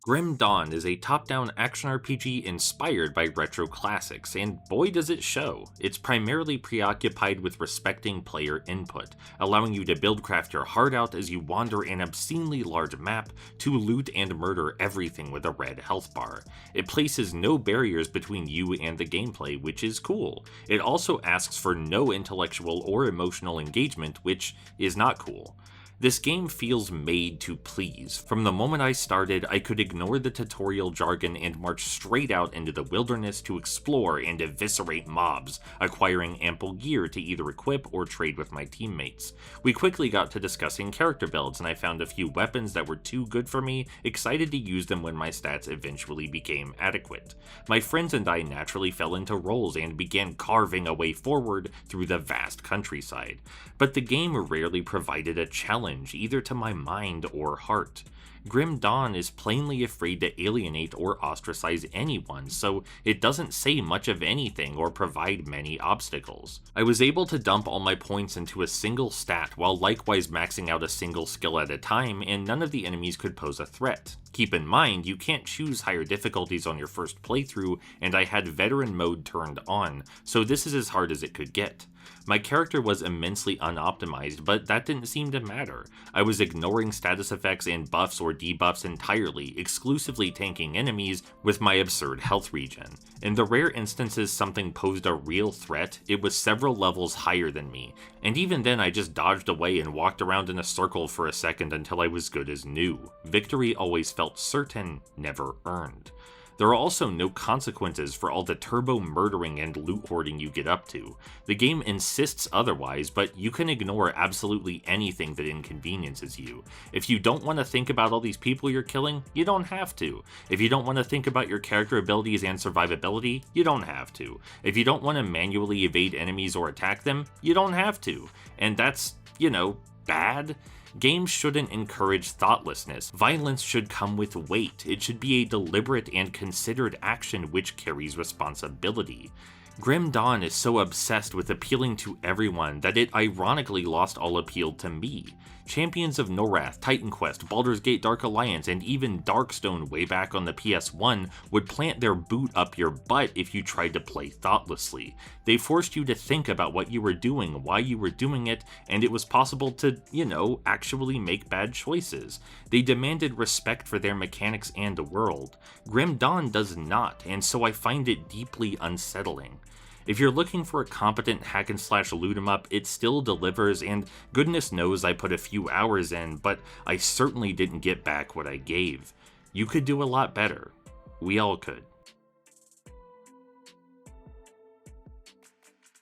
Grim Dawn is a top-down action RPG inspired by retro classics, and boy does it show. It's primarily preoccupied with respecting player input, allowing you to buildcraft your heart out as you wander an obscenely large map to loot and murder everything with a red health bar. It places no barriers between you and the gameplay, which is cool. It also asks for no intellectual or emotional engagement, which is not cool. This game feels made to please. From the moment I started, I could ignore the tutorial jargon and march straight out into the wilderness to explore and eviscerate mobs, acquiring ample gear to either equip or trade with my teammates. We quickly got to discussing character builds, and I found a few weapons that were too good for me, excited to use them when my stats eventually became adequate. My friends and I naturally fell into roles and began carving a way forward through the vast countryside. But the game rarely provided a challenge, either to my mind or heart. Grim Dawn is plainly afraid to alienate or ostracize anyone, so it doesn't say much of anything or provide many obstacles. I was able to dump all my points into a single stat while likewise maxing out a single skill at a time, and none of the enemies could pose a threat. Keep in mind, you can't choose higher difficulties on your first playthrough, and I had veteran mode turned on, so this is as hard as it could get. My character was immensely unoptimized, but that didn't seem to matter. I was ignoring status effects and buffs or debuffs entirely, exclusively tanking enemies with my absurd health regen. In the rare instances something posed a real threat, it was several levels higher than me, and even then I just dodged away and walked around in a circle for a second until I was good as new. Victory always felt certain, never earned. There are also no consequences for all the turbo murdering and loot hoarding you get up to. The game insists otherwise, but you can ignore absolutely anything that inconveniences you. If you don't want to think about all these people you're killing, you don't have to. If you don't want to think about your character abilities and survivability, you don't have to. If you don't want to manually evade enemies or attack them, you don't have to. And that's, bad. Games shouldn't encourage thoughtlessness. Violence should come with weight. It should be a deliberate and considered action which carries responsibility. Grim Dawn is so obsessed with appealing to everyone that it ironically lost all appeal to me. Champions of Norath, Titan Quest, Baldur's Gate Dark Alliance, and even Darkstone way back on the PS1 would plant their boot up your butt if you tried to play thoughtlessly. They forced you to think about what you were doing, why you were doing it, and it was possible to, actually make bad choices. They demanded respect for their mechanics and the world. Grim Dawn does not, and so I find it deeply unsettling. If you're looking for a competent hack and slash loot 'em up, it still delivers, and goodness knows I put a few hours in, but I certainly didn't get back what I gave. You could do a lot better. We all could.